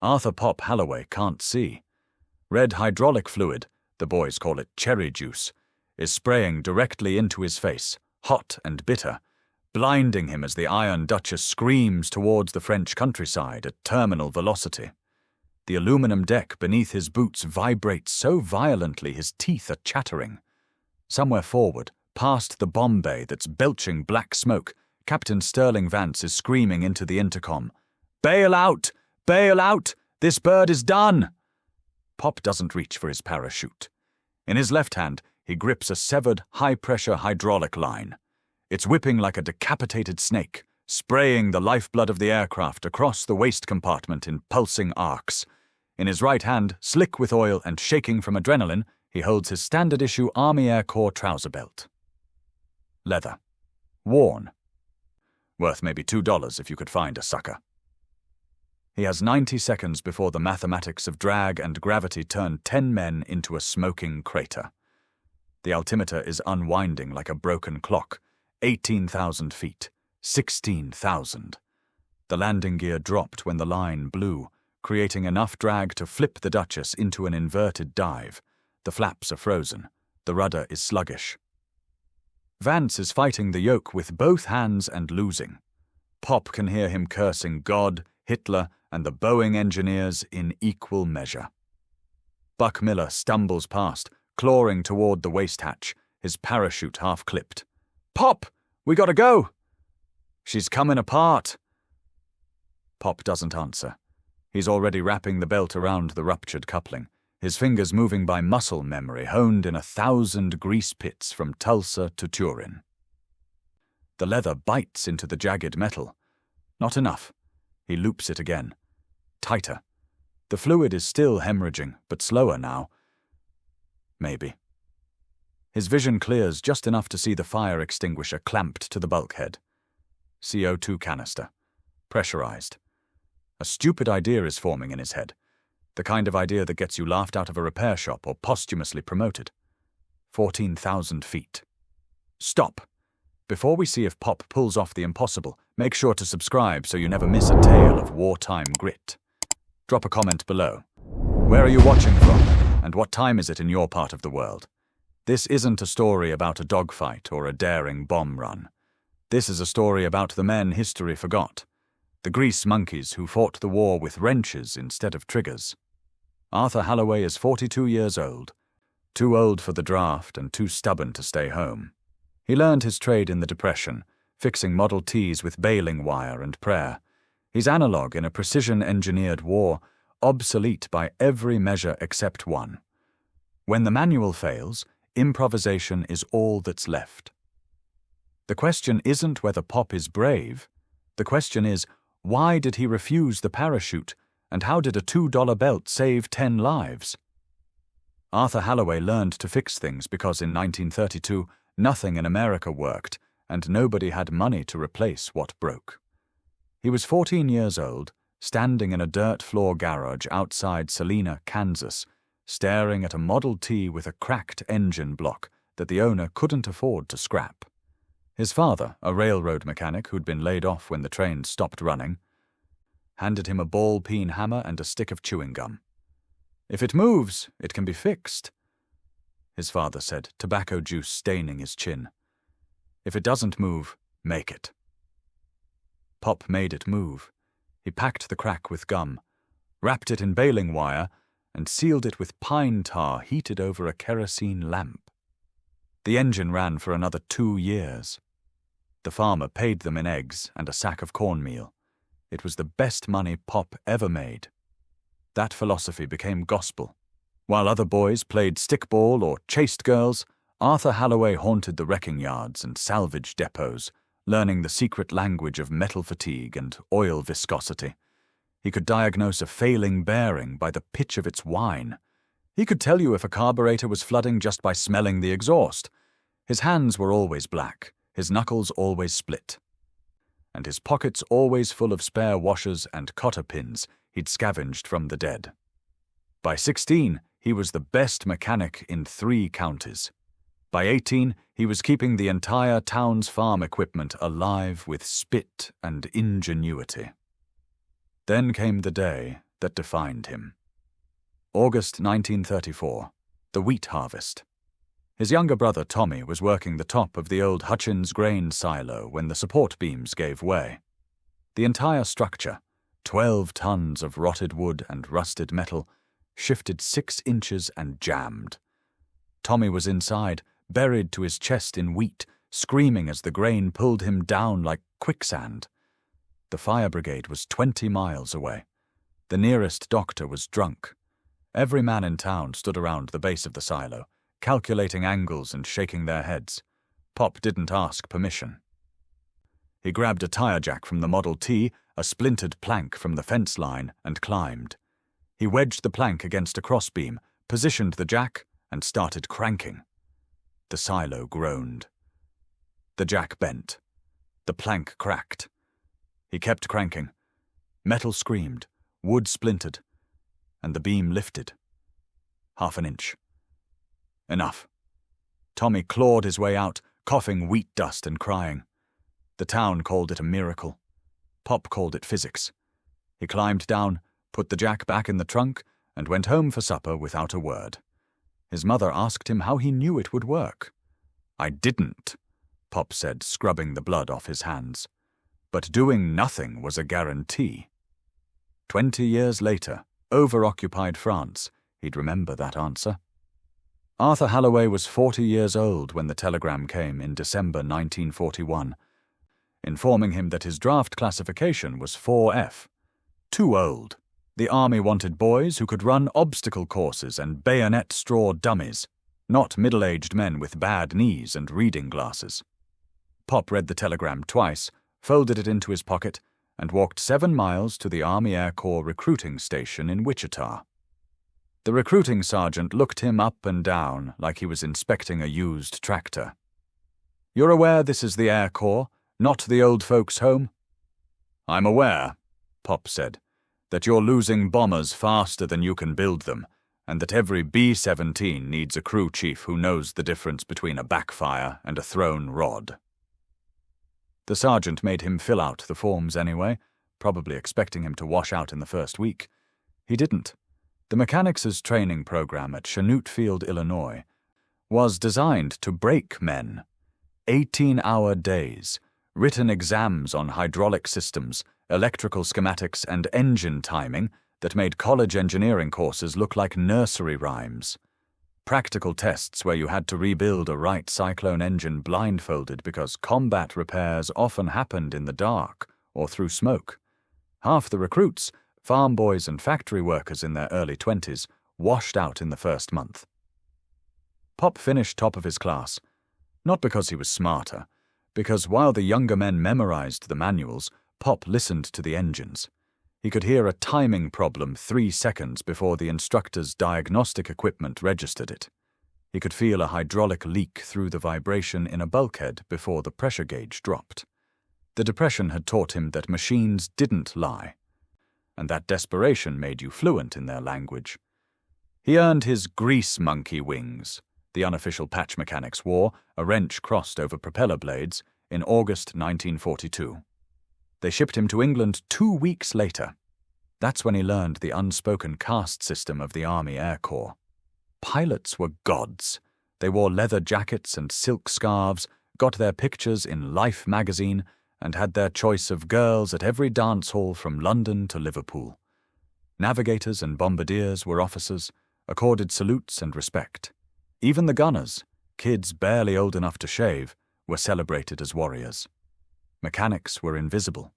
Arthur "Pop" Halloway can't see. Red hydraulic fluid, the boys call it cherry juice, is spraying directly into his face, hot and bitter, blinding him as the Iron Duchess screams towards the French countryside at terminal velocity. The aluminum deck beneath his boots vibrates so violently his teeth are chattering. Somewhere forward, past the bomb bay that's belching black smoke, Captain Sterling Vance is screaming into the intercom, "Bail out! Bail out! This bird is done!" Pop doesn't reach for his parachute. In his left hand, he grips a severed high-pressure hydraulic line. It's whipping like a decapitated snake, spraying the lifeblood of the aircraft across the waist compartment in pulsing arcs. In his right hand, slick with oil and shaking from adrenaline, he holds his standard-issue Army Air Corps trouser belt. Leather. Worn. Worth maybe $2 if you could find a sucker. He has 90 seconds before the mathematics of drag and gravity turn 10 men into a smoking crater. The altimeter is unwinding like a broken clock. 18,000 feet. 16,000. The landing gear dropped when the line blew, creating enough drag to flip the Duchess into an inverted dive. The flaps are frozen. The rudder is sluggish. Vance is fighting the yoke with both hands and losing. Pop can hear him cursing God, Hitler, and the Boeing engineers in equal measure. Buck Miller stumbles past, clawing toward the waist hatch, his parachute half-clipped. "Pop! We gotta go!" "She's coming apart." Pop doesn't answer. He's already wrapping the belt around the ruptured coupling, his fingers moving by muscle memory honed in 1,000 grease pits from Tulsa to Turin. The leather bites into the jagged metal. Not enough. He loops it again. Tighter. The fluid is still hemorrhaging, but slower now. Maybe. His vision clears just enough to see the fire extinguisher clamped to the bulkhead. CO2 canister. Pressurized. A stupid idea is forming in his head. The kind of idea that gets you laughed out of a repair shop or posthumously promoted. 14,000 feet. Stop. Before we see if Pop pulls off the impossible, make sure to subscribe so you never miss a tale of wartime grit. Drop a comment below. Where are you watching from, and what time is it in your part of the world? This isn't a story about a dogfight or a daring bomb run. This is a story about the men history forgot. The grease monkeys who fought the war with wrenches instead of triggers. Arthur Halloway is 42 years old. Too old for the draft and too stubborn to stay home. He learned his trade in the Depression, fixing Model Ts with baling wire and prayer. He's analog in a precision-engineered war, obsolete by every measure except one. When the manual fails, improvisation is all that's left. The question isn't whether Pop is brave. The question is, why did he refuse the parachute, and how did a $2 belt save 10 lives? Arthur Halloway learned to fix things because in 1932, nothing in America worked, and nobody had money to replace what broke. He was 14 years old, standing in a dirt floor garage outside Salina, Kansas, staring at a Model T with a cracked engine block that the owner couldn't afford to scrap. His father, a railroad mechanic who'd been laid off when the train stopped running, handed him a ball-peen hammer and a stick of chewing gum. "If it moves, it can be fixed," his father said, tobacco juice staining his chin. "If it doesn't move, make it." Pop made it move. He packed the crack with gum, wrapped it in baling wire, and sealed it with pine tar heated over a kerosene lamp. The engine ran for another 2 years. The farmer paid them in eggs and a sack of cornmeal. It was the best money Pop ever made. That philosophy became gospel. While other boys played stickball or chased girls, Arthur Halloway haunted the wrecking yards and salvage depots, learning the secret language of metal fatigue and oil viscosity. He could diagnose a failing bearing by the pitch of its whine. He could tell you if a carburetor was flooding just by smelling the exhaust. His hands were always black, his knuckles always split, and his pockets always full of spare washers and cotter pins he'd scavenged from the dead. By 16, he was the best mechanic in 3 counties. By 18, he was keeping the entire town's farm equipment alive with spit and ingenuity. Then came the day that defined him. August 1934. The wheat harvest. His younger brother Tommy was working the top of the old Hutchins grain silo when the support beams gave way. The entire structure, 12 tons of rotted wood and rusted metal, shifted 6 inches and jammed. Tommy was inside, buried to his chest in wheat, screaming as the grain pulled him down like quicksand. The fire brigade was 20 miles away. The nearest doctor was drunk. Every man in town stood around the base of the silo, calculating angles and shaking their heads. Pop didn't ask permission. He grabbed a tire jack from the Model T, a splintered plank from the fence line, and climbed. He wedged the plank against a crossbeam, positioned the jack, and started cranking. The silo groaned. The jack bent. The plank cracked. He kept cranking. Metal screamed, wood splintered, and the beam lifted. Half an inch. Enough. Tommy clawed his way out, coughing wheat dust and crying. The town called it a miracle. Pop called it physics. He climbed down, put the jack back in the trunk, and went home for supper without a word. His mother asked him how he knew it would work. "I didn't," Pop said, scrubbing the blood off his hands. But doing nothing was a guarantee. 20 years later, over-occupied France, he'd remember that answer. Arthur Halloway was 40 years old when the telegram came in December 1941, informing him that his draft classification was 4F. Too old. The army wanted boys who could run obstacle courses and bayonet straw dummies, not middle-aged men with bad knees and reading glasses. Pop read the telegram twice, folded it into his pocket, and walked 7 miles to the Army Air Corps recruiting station in Wichita. The recruiting sergeant looked him up and down like he was inspecting a used tractor. "You're aware this is the Air Corps, not the old folks' home?" "I'm aware," Pop said, "that you're losing bombers faster than you can build them, and that every B-17 needs a crew chief who knows the difference between a backfire and a thrown rod." The sergeant made him fill out the forms anyway, probably expecting him to wash out in the first week. He didn't. The mechanics' training program at Chanute Field, Illinois, was designed to break men. 18-hour days, written exams on hydraulic systems, electrical schematics, and engine timing that made college engineering courses look like nursery rhymes. Practical tests where you had to rebuild a Wright Cyclone engine blindfolded because combat repairs often happened in the dark or through smoke. Half the recruits, farm boys and factory workers in their early 20s, washed out in the first month. Pop finished top of his class, not because he was smarter, because while the younger men memorized the manuals, Pop listened to the engines. He could hear a timing problem 3 seconds before the instructor's diagnostic equipment registered it. He could feel a hydraulic leak through the vibration in a bulkhead before the pressure gauge dropped. The depression had taught him that machines didn't lie, and that desperation made you fluent in their language. He earned his grease monkey wings, the unofficial patch mechanics wore, a wrench crossed over propeller blades, in August 1942. They shipped him to England 2 weeks later. That's when he learned the unspoken caste system of the Army Air Corps. Pilots were gods. They wore leather jackets and silk scarves, got their pictures in Life magazine, and had their choice of girls at every dance hall from London to Liverpool. Navigators and bombardiers were officers, accorded salutes and respect. Even the gunners, kids barely old enough to shave, were celebrated as warriors. Mechanics were invisible.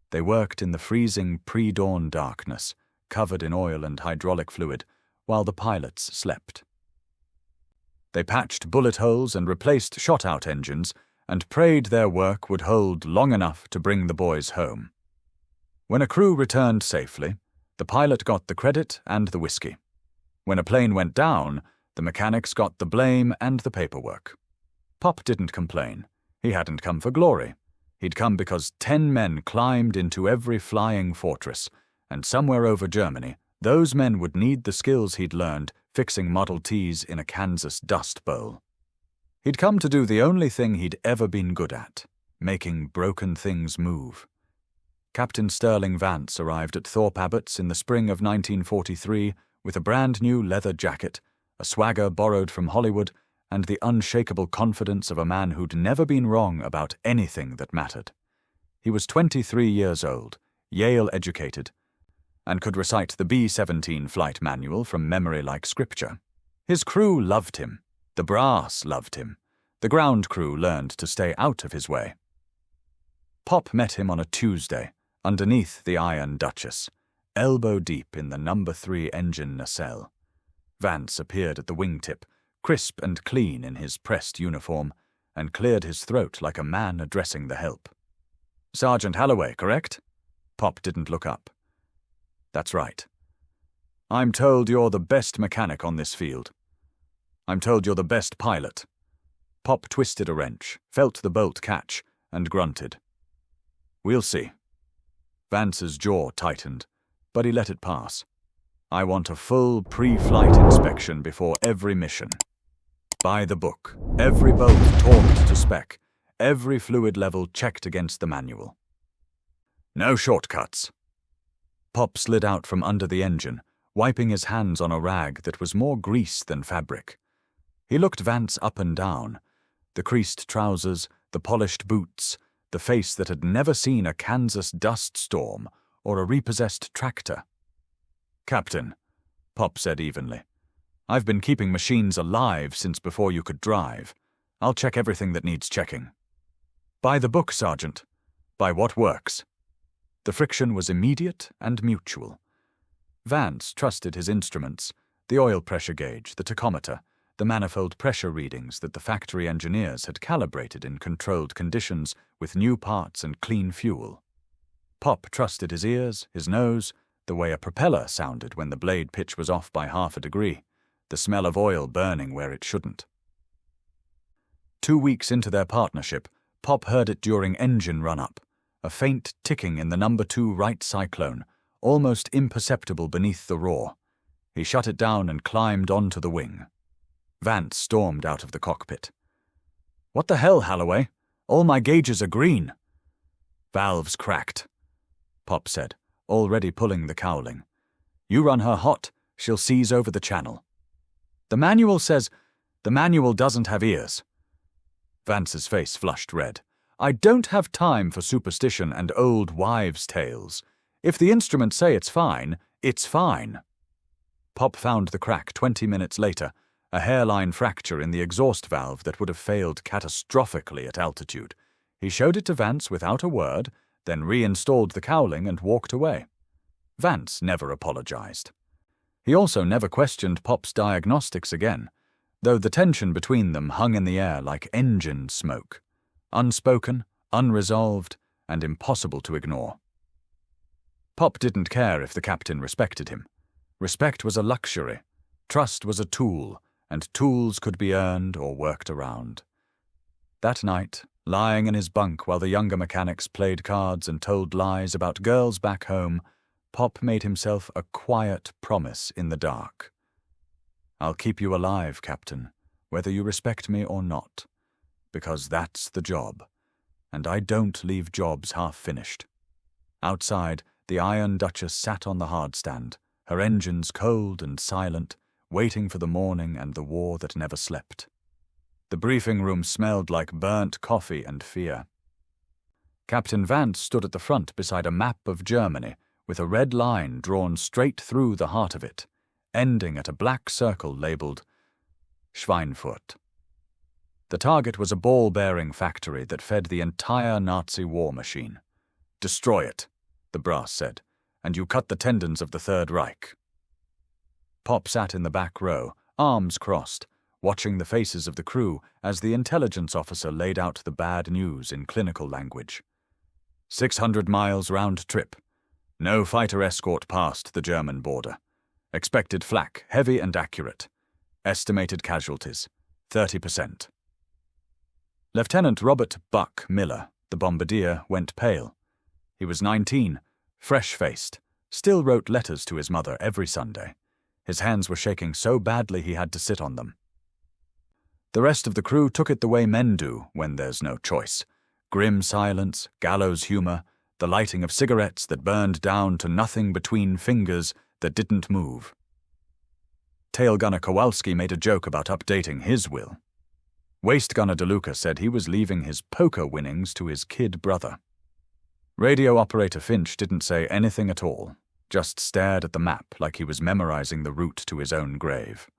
They worked in the freezing pre-dawn darkness, covered in oil and hydraulic fluid, while the pilots slept. They patched bullet holes and replaced shot-out engines, and prayed their work would hold long enough to bring the boys home. When a crew returned safely, the pilot got the credit and the whiskey. When a plane went down, the mechanics got the blame and the paperwork. Pop didn't complain. He hadn't come for glory. He'd come because 10 men climbed into every flying fortress, and somewhere over Germany, those men would need the skills he'd learned fixing Model Ts in a Kansas dust bowl. He'd come to do the only thing he'd ever been good at, making broken things move. Captain Sterling Vance arrived at Thorpe Abbotts in the spring of 1943 with a brand-new leather jacket, a swagger borrowed from Hollywood, and the unshakable confidence of a man who'd never been wrong about anything that mattered. He was 23 years old, Yale-educated, and could recite the B-17 flight manual from memory like scripture. His crew loved him. The brass loved him. The ground crew learned to stay out of his way. Pop met him on a Tuesday, underneath the Iron Duchess, elbow deep in the No. 3 engine nacelle. Vance appeared at the wingtip, crisp and clean in his pressed uniform, and cleared his throat like a man addressing the help. "Sergeant Halloway, correct?" Pop didn't look up. "That's right. I'm told you're the best mechanic on this field. I'm told you're the best pilot." Pop twisted a wrench, felt the bolt catch, and grunted. "We'll see." Vance's jaw tightened, but he let it pass. "I want a full pre-flight inspection before every mission. By the book, every bolt torqued to spec, every fluid level checked against the manual. No shortcuts." Pop slid out from under the engine, wiping his hands on a rag that was more grease than fabric. He looked Vance up and down, the creased trousers, the polished boots, the face that had never seen a Kansas dust storm or a repossessed tractor. "Captain," Pop said evenly, "I've been keeping machines alive since before you could drive. I'll check everything that needs checking." "By the book, Sergeant. By what works." The friction was immediate and mutual. Vance trusted his instruments, the oil pressure gauge, the tachometer, the manifold pressure readings that the factory engineers had calibrated in controlled conditions with new parts and clean fuel. Pop trusted his ears, his nose, the way a propeller sounded when the blade pitch was off by half a degree, the smell of oil burning where it shouldn't. 2 weeks into their partnership, Pop heard it during engine run-up, a faint ticking in the No. 2 right cyclone, almost imperceptible beneath the roar. He shut it down and climbed onto the wing. Vance stormed out of the cockpit. "What the hell, Halloway? All my gauges are green." "Valves cracked," Pop said, already pulling the cowling. "You run her hot, she'll seize over the channel." "The manual says—" "The manual doesn't have ears." Vance's face flushed red. "I don't have time for superstition and old wives' tales. If the instruments say it's fine, it's fine." Pop found the crack 20 minutes later, a hairline fracture in the exhaust valve that would have failed catastrophically at altitude. He showed it to Vance without a word, then reinstalled the cowling and walked away. Vance never apologized. He also never questioned Pop's diagnostics again, though the tension between them hung in the air like engine smoke, unspoken, unresolved, and impossible to ignore. Pop didn't care if the captain respected him. Respect was a luxury, trust was a tool, and tools could be earned or worked around. That night, lying in his bunk while the younger mechanics played cards and told lies about girls back home, Pop made himself a quiet promise in the dark. "I'll keep you alive, Captain, whether you respect me or not, because that's the job, and I don't leave jobs half-finished." Outside, the Iron Duchess sat on the hardstand, her engines cold and silent, waiting for the morning and the war that never slept. The briefing room smelled like burnt coffee and fear. Captain Vance stood at the front beside a map of Germany with a red line drawn straight through the heart of it, ending at a black circle labeled Schweinfurt. The target was a ball-bearing factory that fed the entire Nazi war machine. "Destroy it," the brass said, "and you cut the tendons of the Third Reich." Pop sat in the back row, arms crossed, watching the faces of the crew as the intelligence officer laid out the bad news in clinical language. 600 miles round trip. No fighter escort past the German border. Expected flak, heavy and accurate. Estimated casualties, 30%. Lieutenant Robert Buck Miller, the bombardier, went pale. He was 19, fresh-faced, still wrote letters to his mother every Sunday. His hands were shaking so badly he had to sit on them. The rest of the crew took it the way men do when there's no choice. Grim silence, gallows humor, the lighting of cigarettes that burned down to nothing between fingers that didn't move. Tail Gunner Kowalski made a joke about updating his will. Waist Gunner DeLuca said he was leaving his poker winnings to his kid brother. Radio operator Finch didn't say anything at all, just stared at the map like he was memorizing the route to his own grave.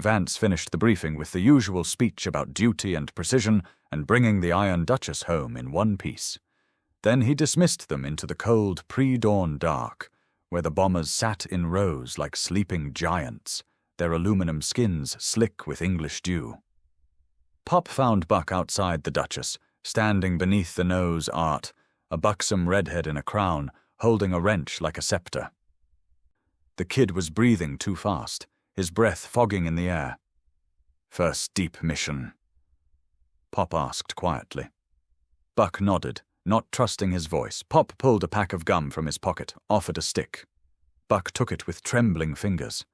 Vance finished the briefing with the usual speech about duty and precision and bringing the Iron Duchess home in one piece. Then he dismissed them into the cold pre-dawn dark, where the bombers sat in rows like sleeping giants, their aluminum skins slick with English dew. Pop found Buck outside the Duchess, standing beneath the nose art, a buxom redhead in a crown, holding a wrench like a scepter. The kid was breathing too fast, his breath fogging in the air. "First deep mission?" Pop asked quietly. Buck nodded, not trusting his voice. Pop pulled a pack of gum from his pocket, offered a stick. Buck took it with trembling fingers.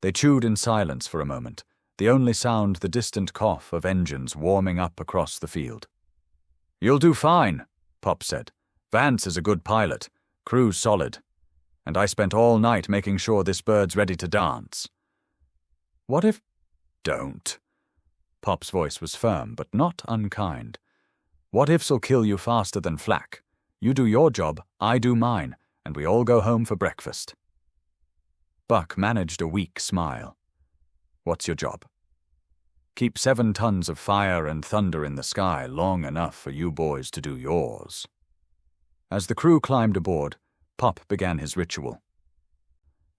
They chewed in silence for a moment, the only sound the distant cough of engines warming up across the field. "You'll do fine," Pop said. "Vance is a good pilot, crew's solid, and I spent all night making sure this bird's ready to dance." "What if—" "Don't." Pop's voice was firm, but not unkind. "What ifs'll kill you faster than flak. You do your job, I do mine, and we all go home for breakfast." Buck managed a weak smile. "What's your job?" "Keep 7 tons of fire and thunder in the sky long enough for you boys to do yours." As the crew climbed aboard, Pop began his ritual.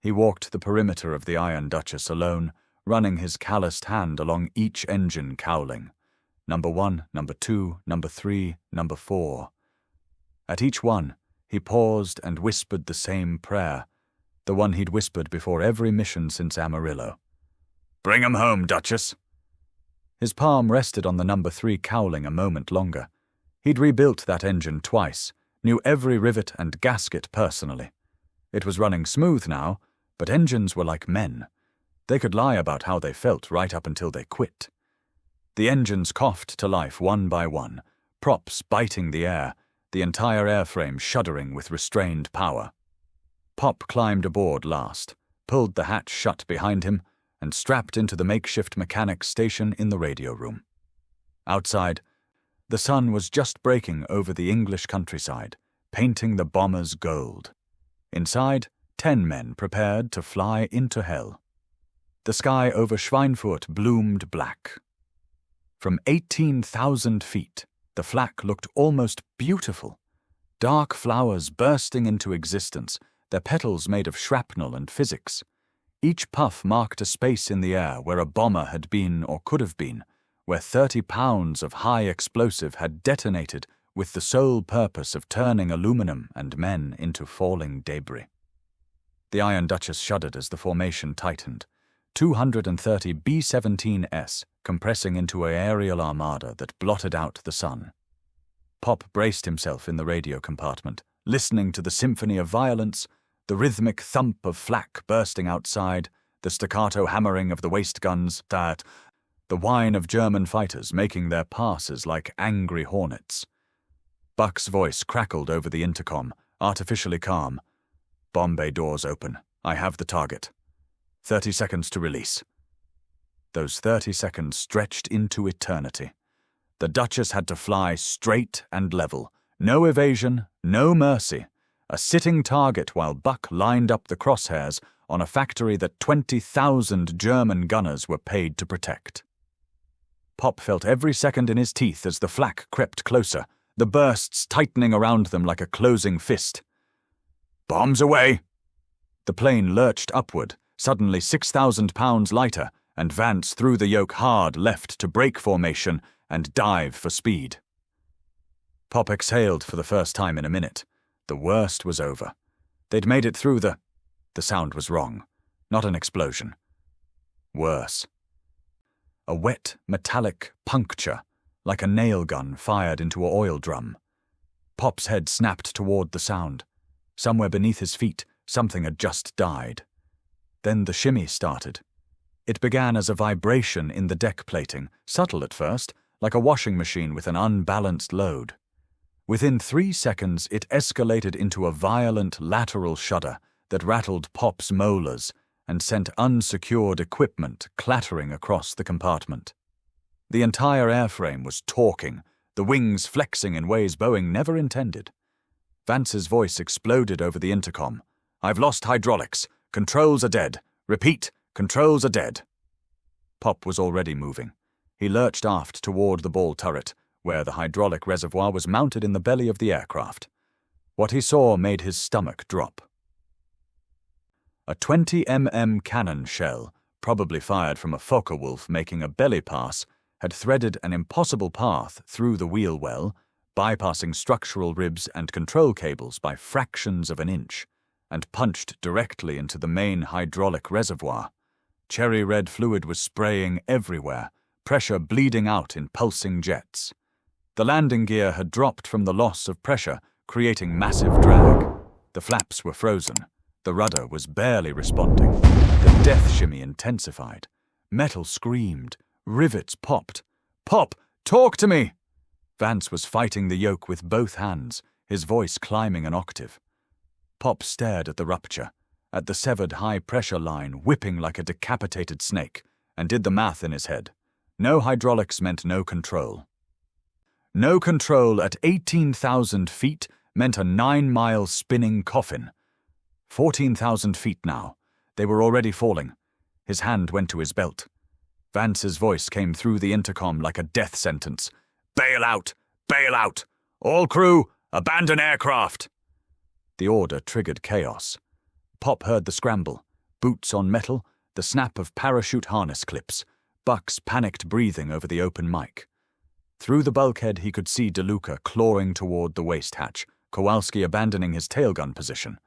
He walked the perimeter of the Iron Duchess alone, running his calloused hand along each engine cowling. Number 1, number 2, number 3, number 4. At each one, he paused and whispered the same prayer, the one he'd whispered before every mission since Amarillo. "Bring 'em home, Duchess." His palm rested on the number 3 cowling a moment longer. He'd rebuilt that engine twice, knew every rivet and gasket personally. It was running smooth now, but engines were like men. They could lie about how they felt right up until they quit. The engines coughed to life one by one, props biting the air, the entire airframe shuddering with restrained power. Pop climbed aboard last, pulled the hatch shut behind him, and strapped into the makeshift mechanics station in the radio room. Outside, the sun was just breaking over the English countryside, painting the bombers gold. Inside, 10 men prepared to fly into hell. The sky over Schweinfurt bloomed black. From 18,000 feet, the flak looked almost beautiful. Dark flowers bursting into existence, their petals made of shrapnel and physics. Each puff marked a space in the air where a bomber had been or could have been, where 30 pounds of high explosive had detonated with the sole purpose of turning aluminum and men into falling debris. The Iron Duchess shuddered as the formation tightened. 230 B-17S compressing into an aerial armada that blotted out the sun. Pop braced himself in the radio compartment, listening to the symphony of violence, the rhythmic thump of flak bursting outside, the staccato hammering of the waist guns, the whine of German fighters making their passes like angry hornets. Buck's voice crackled over the intercom, artificially calm. "Bomb bay doors open. I have the target. 30 seconds to release." Those 30 seconds stretched into eternity. The Duchess had to fly straight and level. No evasion, no mercy. A sitting target while Buck lined up the crosshairs on a factory that 20,000 German gunners were paid to protect. Pop felt every second in his teeth as the flak crept closer, the bursts tightening around them like a closing fist. "Bombs away!" The plane lurched upward, suddenly 6,000 pounds lighter, and Vance threw the yoke hard left to brake formation and dive for speed. Pop exhaled for the first time in a minute. The worst was over. They'd made it through the sound was wrong. Not an explosion. Worse. A wet, metallic puncture, like a nail gun fired into an oil drum. Pop's head snapped toward the sound. Somewhere beneath his feet, something had just died. Then the shimmy started. It began as a vibration in the deck plating, subtle at first, like a washing machine with an unbalanced load. Within 3 seconds, it escalated into a violent lateral shudder that rattled Pop's molars and sent unsecured equipment clattering across the compartment. The entire airframe was torquing, the wings flexing in ways Boeing never intended. Vance's voice exploded over the intercom. "I've lost hydraulics. Controls are dead. Repeat, controls are dead." Pop was already moving. He lurched aft toward the ball turret, where the hydraulic reservoir was mounted in the belly of the aircraft. What he saw made his stomach drop. A 20 cannon shell, probably fired from a Focke-Wulf making a belly pass, had threaded an impossible path through the wheel well, bypassing structural ribs and control cables by fractions of an inch, and punched directly into the main hydraulic reservoir. Cherry-red fluid was spraying everywhere, pressure bleeding out in pulsing jets. The landing gear had dropped from the loss of pressure, creating massive drag. The flaps were frozen. The rudder was barely responding. The death shimmy intensified. Metal screamed. Rivets popped. "Pop, talk to me!" Vance was fighting the yoke with both hands, his voice climbing an octave. Pop stared at the rupture, at the severed high-pressure line whipping like a decapitated snake, and did the math in his head. No hydraulics meant no control. No control at 18,000 feet meant a 9-mile spinning coffin. 14,000 feet now. They were already falling. His hand went to his belt. Vance's voice came through the intercom like a death sentence. "Bail out! Bail out! All crew, abandon aircraft!" The order triggered chaos. Pop heard the scramble, boots on metal, the snap of parachute harness clips, Buck's panicked breathing over the open mic. Through the bulkhead he could see DeLuca clawing toward the waist hatch, Kowalski abandoning his tailgun position.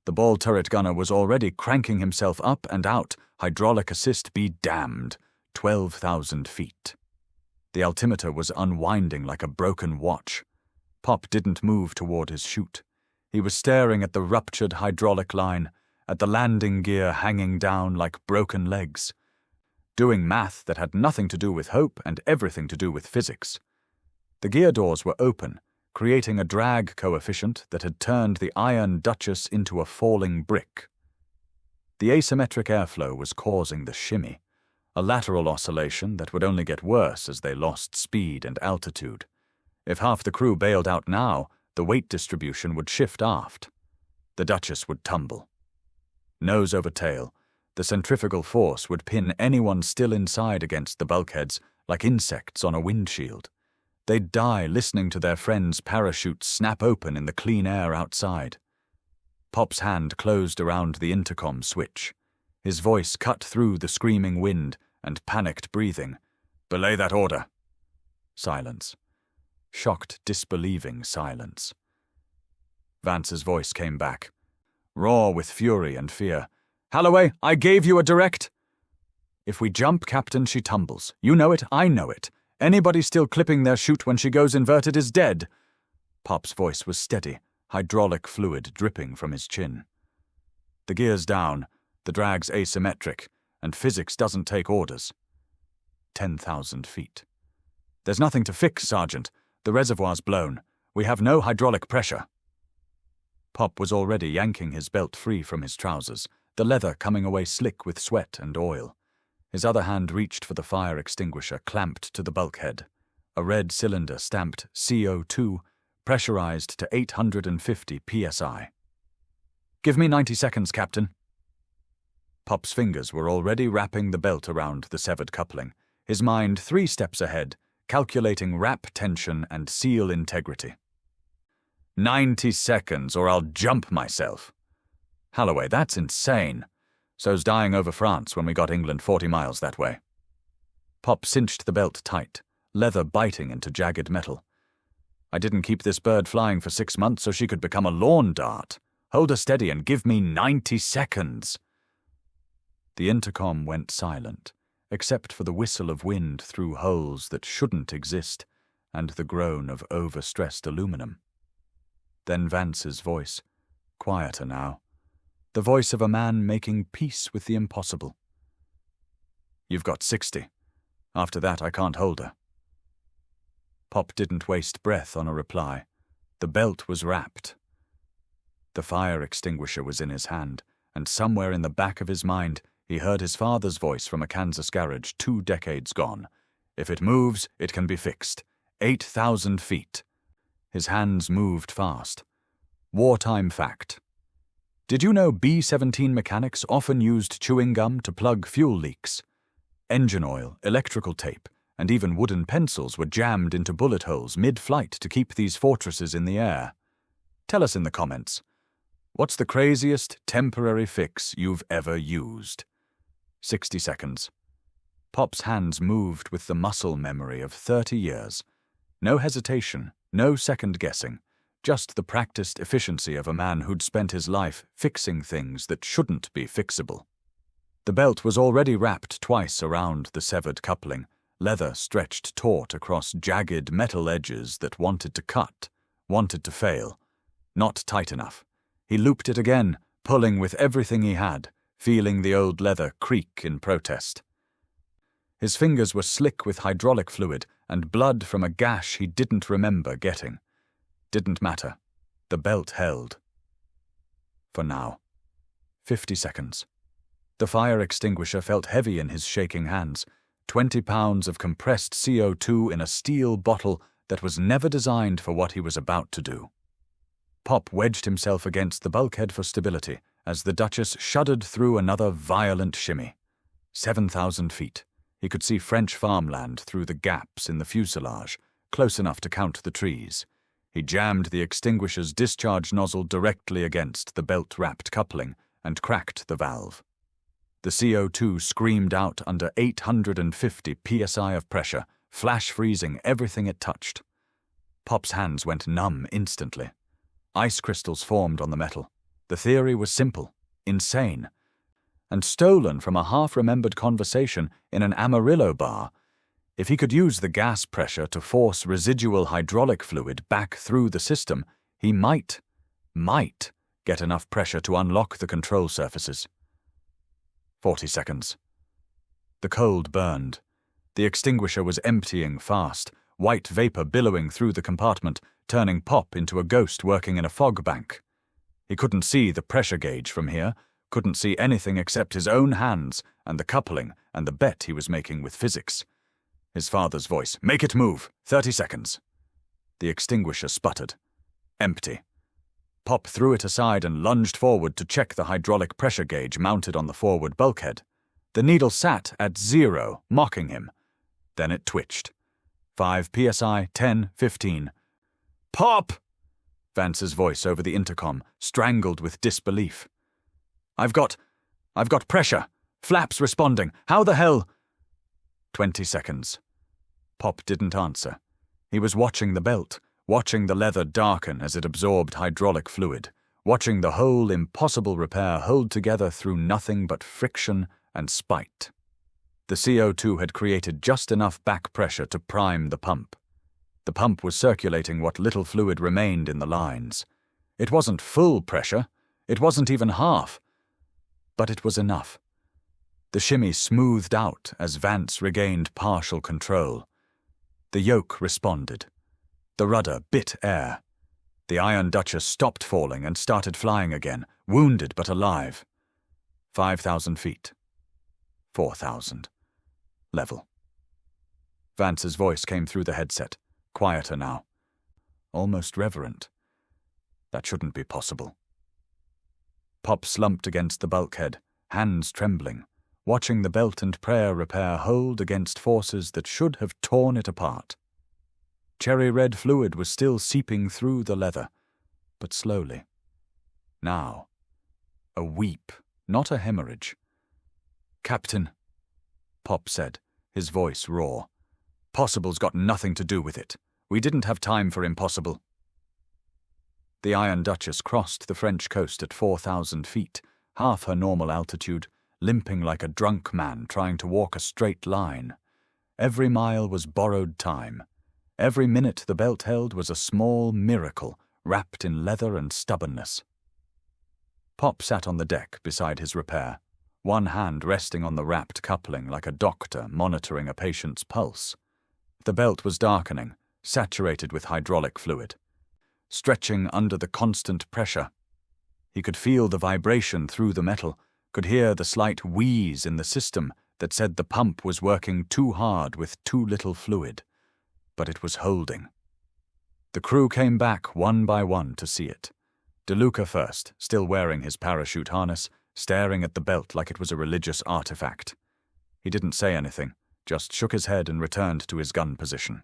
The ball turret gunner was already cranking himself up and out, hydraulic assist be damned, 12,000 feet. The altimeter was unwinding like a broken watch. Pop didn't move toward his chute. He was staring at the ruptured hydraulic line, at the landing gear hanging down like broken legs, doing math that had nothing to do with hope and everything to do with physics. The gear doors were open, creating a drag coefficient that had turned the Iron Duchess into a falling brick. The asymmetric airflow was causing the shimmy, a lateral oscillation that would only get worse as they lost speed and altitude. If half the crew bailed out now, the weight distribution would shift aft. The Duchess would tumble. Nose over tail, the centrifugal force would pin anyone still inside against the bulkheads like insects on a windshield. They'd die listening to their friends' parachutes snap open in the clean air outside. Pop's hand closed around the intercom switch. His voice cut through the screaming wind and panicked breathing. "Belay that order." Silence. Shocked, disbelieving silence. Vance's voice came back, raw with fury and fear. "Holloway, I gave you a direct—" "If we jump, Captain, she tumbles. You know it, I know it. Anybody still clipping their chute when she goes inverted is dead." Pop's voice was steady, hydraulic fluid dripping from his chin. "The gear's down, the drag's asymmetric, and physics doesn't take orders." 10,000 feet. "There's nothing to fix, Sergeant. The reservoir's blown. We have no hydraulic pressure." Pop was already yanking his belt free from his trousers, the leather coming away slick with sweat and oil. His other hand reached for the fire extinguisher clamped to the bulkhead. A red cylinder stamped CO2, pressurized to 850 psi. "Give me 90 seconds, Captain." Pop's fingers were already wrapping the belt around the severed coupling, his mind 3 steps ahead, calculating wrap tension and seal integrity. 90 seconds or I'll jump myself. Holloway, that's insane. So's dying over France when we got England 40 miles that way. Pop cinched the belt tight, leather biting into jagged metal. "I didn't keep this bird flying for 6 months so she could become a lawn dart. Hold her steady and give me 90 seconds. The intercom went silent, except for the whistle of wind through holes that shouldn't exist and the groan of overstressed aluminum. Then Vance's voice, quieter now, the voice of a man making peace with the impossible. "You've got 60. After that, I can't hold her." Pop didn't waste breath on a reply. The belt was wrapped. The fire extinguisher was in his hand, and somewhere in the back of his mind he heard his father's voice from a Kansas garage 2 decades gone. If it moves, it can be fixed. 8,000 feet. His hands moved fast. Wartime fact. Did you know B-17 mechanics often used chewing gum to plug fuel leaks? Engine oil, electrical tape, and even wooden pencils were jammed into bullet holes mid-flight to keep these fortresses in the air. Tell us in the comments, what's the craziest temporary fix you've ever used? 60 seconds. Pop's hands moved with the muscle memory of 30 years. No hesitation, no second-guessing. Just the practiced efficiency of a man who'd spent his life fixing things that shouldn't be fixable. The belt was already wrapped twice around the severed coupling, leather stretched taut across jagged metal edges that wanted to cut, wanted to fail. Not tight enough. He looped it again, pulling with everything he had, feeling the old leather creak in protest. His fingers were slick with hydraulic fluid and blood from a gash he didn't remember getting. Didn't matter. The belt held. For now. 50 seconds. The fire extinguisher felt heavy in his shaking hands. 20 pounds of compressed CO2 in a steel bottle that was never designed for what he was about to do. Pop wedged himself against the bulkhead for stability as the Duchess shuddered through another violent shimmy. 7,000 feet. He could see French farmland through the gaps in the fuselage, close enough to count the trees. He jammed the extinguisher's discharge nozzle directly against the belt-wrapped coupling and cracked the valve. The CO2 screamed out under 850 psi of pressure, flash-freezing everything it touched. Pop's hands went numb instantly. Ice crystals formed on the metal. The theory was simple, insane, and stolen from a half-remembered conversation in an Amarillo bar. If he could use the gas pressure to force residual hydraulic fluid back through the system, he might get enough pressure to unlock the control surfaces. 40 seconds. The cold burned. The extinguisher was emptying fast, white vapor billowing through the compartment, turning Pop into a ghost working in a fog bank. He couldn't see the pressure gauge from here, couldn't see anything except his own hands and the coupling and the bet he was making with physics. His father's voice, "Make it move! 30 seconds!" The extinguisher sputtered. Empty. Pop threw it aside and lunged forward to check the hydraulic pressure gauge mounted on the forward bulkhead. The needle sat at 0, mocking him. Then it twitched. 5 psi, 10, 15. "Pop!" Vance's voice over the intercom, strangled with disbelief. I've got pressure. Flaps responding. How the hell?" 20 seconds. Pop didn't answer. He was watching the belt, watching the leather darken as it absorbed hydraulic fluid, watching the whole impossible repair hold together through nothing but friction and spite. The CO2 had created just enough back pressure to prime the pump. The pump was circulating what little fluid remained in the lines. It wasn't full pressure. It wasn't even half. But it was enough. The shimmy smoothed out as Vance regained partial control. The yoke responded. The rudder bit air. The Iron Duchess stopped falling and started flying again, wounded but alive. 5,000 feet. 4,000. Level. Vance's voice came through the headset, quieter now. Almost reverent. That shouldn't be possible. Pop slumped against the bulkhead, hands trembling, watching the belt and prayer repair hold against forces that should have torn it apart. Cherry-red fluid was still seeping through the leather, but slowly. Now, a weep, not a hemorrhage. "Captain," Pop said, his voice raw. "Possible's got nothing to do with it. We didn't have time for impossible." The Iron Duchess crossed the French coast at 4,000 feet, half her normal altitude, limping like a drunk man trying to walk a straight line. Every mile was borrowed time. Every minute the belt held was a small miracle wrapped in leather and stubbornness. Pop sat on the deck beside his repair, one hand resting on the wrapped coupling like a doctor monitoring a patient's pulse. The belt was darkening, saturated with hydraulic fluid. stretching under the constant pressure. He could feel the vibration through the metal, could hear the slight wheeze in the system that said the pump was working too hard with too little fluid. But it was holding. The crew came back one by one to see it. DeLuca first, still wearing his parachute harness, staring at the belt like it was a religious artifact. He didn't say anything, just shook his head and returned to his gun position.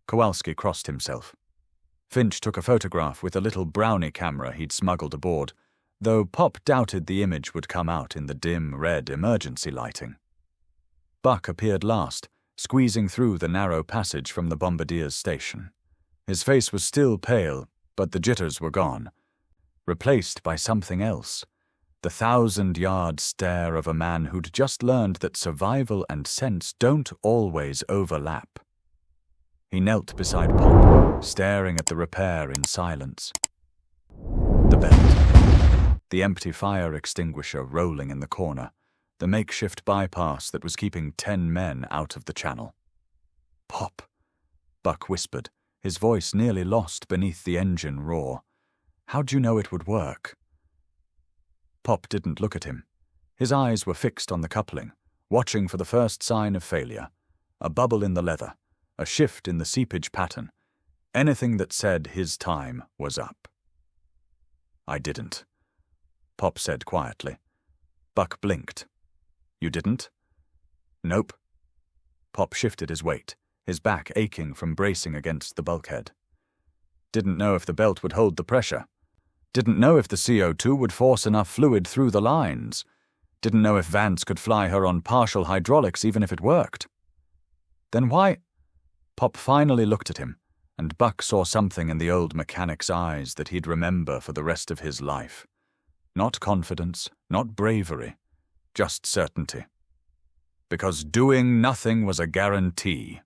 Kowalski crossed himself. Finch took a photograph with a little brownie camera he'd smuggled aboard, though Pop doubted the image would come out in the dim, red emergency lighting. Buck appeared last, squeezing through the narrow passage from the bombardier's station. His face was still pale, but the jitters were gone, replaced by something else, the 1,000-yard stare of a man who'd just learned that survival and sense don't always overlap. He knelt beside Pop, staring at the repair in silence. The belt. The empty fire extinguisher rolling in the corner, the makeshift bypass that was keeping 10 men out of the channel. "Pop," Buck whispered, his voice nearly lost beneath the engine roar. "How'd you know it would work?" Pop didn't look at him. His eyes were fixed on the coupling, watching for the first sign of failure. A bubble in the leather, a shift in the seepage pattern, anything that said his time was up. "I didn't," Pop said quietly. Buck blinked. "You didn't?" "Nope." Pop shifted his weight, his back aching from bracing against the bulkhead. "Didn't know if the belt would hold the pressure. Didn't know if the CO2 would force enough fluid through the lines. Didn't know if Vance could fly her on partial hydraulics even if it worked." "Then why—" Pop finally looked at him, and Buck saw something in the old mechanic's eyes that he'd remember for the rest of his life. Not confidence, not bravery, just certainty. "Because doing nothing was a guarantee,"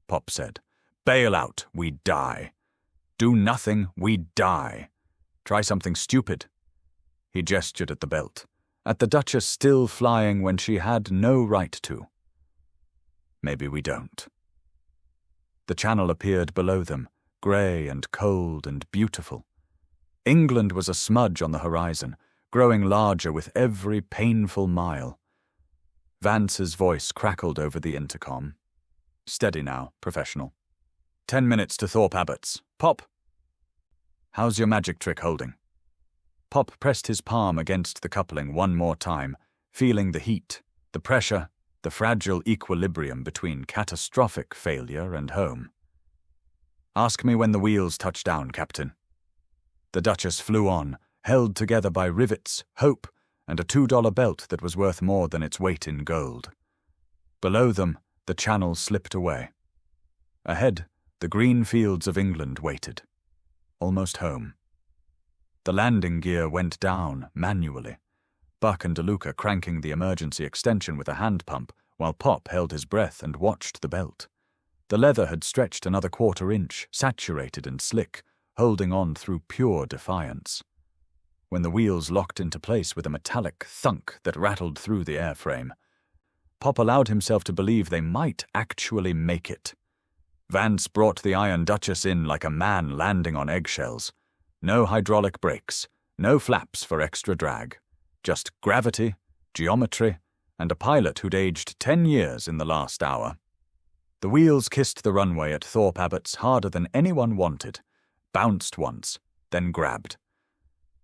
Pop said. "Bail out, we die. Do nothing, we die. Try something stupid." He gestured at the belt, at the Duchess still flying when she had no right to. "Maybe we don't." The channel appeared below them, grey and cold and beautiful. England was a smudge on the horizon, growing larger with every painful mile. Vance's voice crackled over the intercom. "Steady now, professional. 10 minutes to Thorpe Abbott's. Pop!" "How's your magic trick holding?" Pop pressed his palm against the coupling one more time, feeling the heat, the pressure, the fragile equilibrium between catastrophic failure and home. "Ask me when the wheels touch down, Captain." The Duchess flew on, held together by rivets, hope, and a $2 belt that was worth more than its weight in gold. Below them, the channel slipped away. Ahead, the green fields of England waited. Almost home. The landing gear went down, manually. Buck and DeLuca cranking the emergency extension with a hand pump, while Pop held his breath and watched the belt. The leather had stretched another 1/4 inch, saturated and slick, holding on through pure defiance. When the wheels locked into place with a metallic thunk that rattled through the airframe, Pop allowed himself to believe they might actually make it. Vance brought the Iron Duchess in like a man landing on eggshells. No hydraulic brakes, no flaps for extra drag. Just gravity, geometry, and a pilot who'd aged 10 years in the last hour. The wheels kissed the runway at Thorpe Abbott's harder than anyone wanted, bounced once, then grabbed.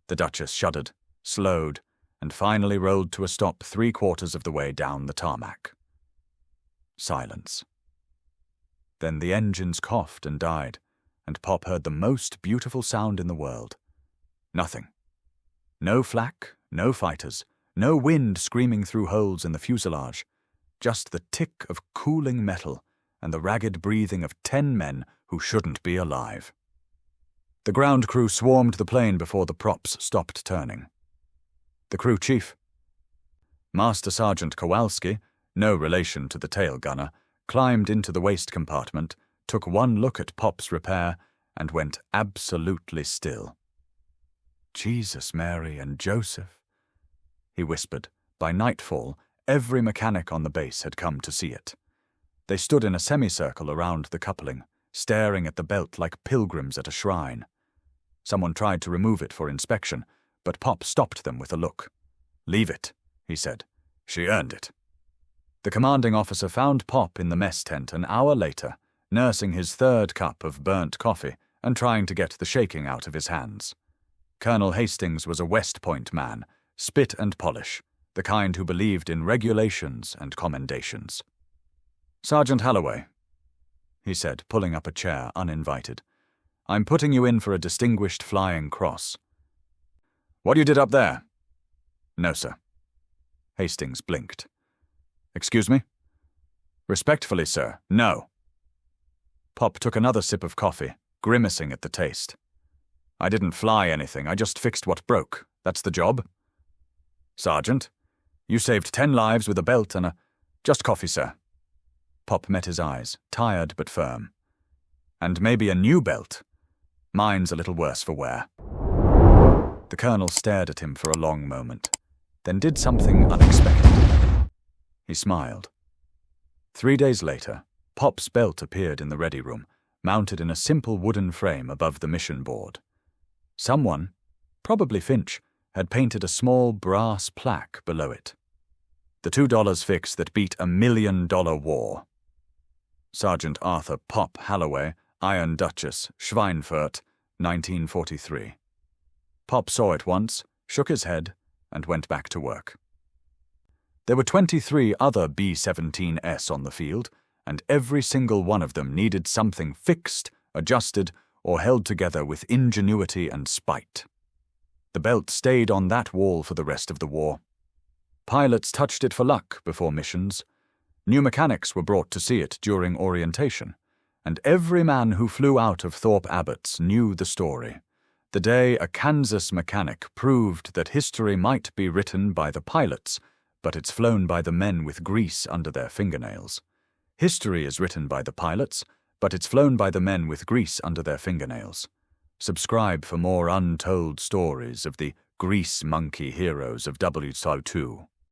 The Duchess shuddered, slowed, and finally rolled to a stop 3/4 of the way down the tarmac. Silence. Then the engines coughed and died, and Pop heard the most beautiful sound in the world. Nothing. No flak, no fighters, no wind screaming through holes in the fuselage, just the tick of cooling metal and the ragged breathing of 10 men who shouldn't be alive. The ground crew swarmed the plane before the props stopped turning. The crew chief, Master Sergeant Kowalski, no relation to the tail gunner, climbed into the waist compartment, took one look at Pop's repair, and went absolutely still. "Jesus, Mary, and Joseph," he whispered. By nightfall, every mechanic on the base had come to see it. They stood in a semicircle around the coupling, staring at the belt like pilgrims at a shrine. Someone tried to remove it for inspection, but Pop stopped them with a look. "Leave it," he said. "She earned it." The commanding officer found Pop in the mess tent an hour later, nursing his third cup of burnt coffee and trying to get the shaking out of his hands. Colonel Hastings was a West Point man, spit and polish, the kind who believed in regulations and commendations. "Sergeant Halloway," he said, pulling up a chair uninvited, "I'm putting you in for a Distinguished Flying Cross." "What you did up there?" "No, sir." Hastings blinked. "Excuse me?" "Respectfully, sir, no." Pop took another sip of coffee, grimacing at the taste. "I didn't fly anything, I just fixed what broke. That's the job." "Sergeant, you saved 10 lives with a belt and a—" "Just coffee, sir." Pop met his eyes, tired but firm. "And maybe a new belt. Mine's a little worse for wear." The colonel stared at him for a long moment, then did something unexpected. He smiled. 3 days later, Pop's belt appeared in the ready room, mounted in a simple wooden frame above the mission board. Someone, probably Finch, had painted a small brass plaque below it. "The $2 fix that beat $1 million war. Sergeant Arthur Pop Halloway, Iron Duchess, Schweinfurt, 1943. Pop saw it once, shook his head, and went back to work. There were 23 other B-17S on the field, and every single one of them needed something fixed, adjusted, or held together with ingenuity and spite. The belt stayed on that wall for the rest of the war. Pilots touched it for luck before missions. New mechanics were brought to see it during orientation, and every man who flew out of Thorpe Abbotts knew the story. The day a Kansas mechanic proved that history might be written by the pilots, but it's flown by the men with grease under their fingernails. History is written by the pilots, but it's flown by the men with grease under their fingernails. Subscribe for more untold stories of the grease monkey heroes of WSO2.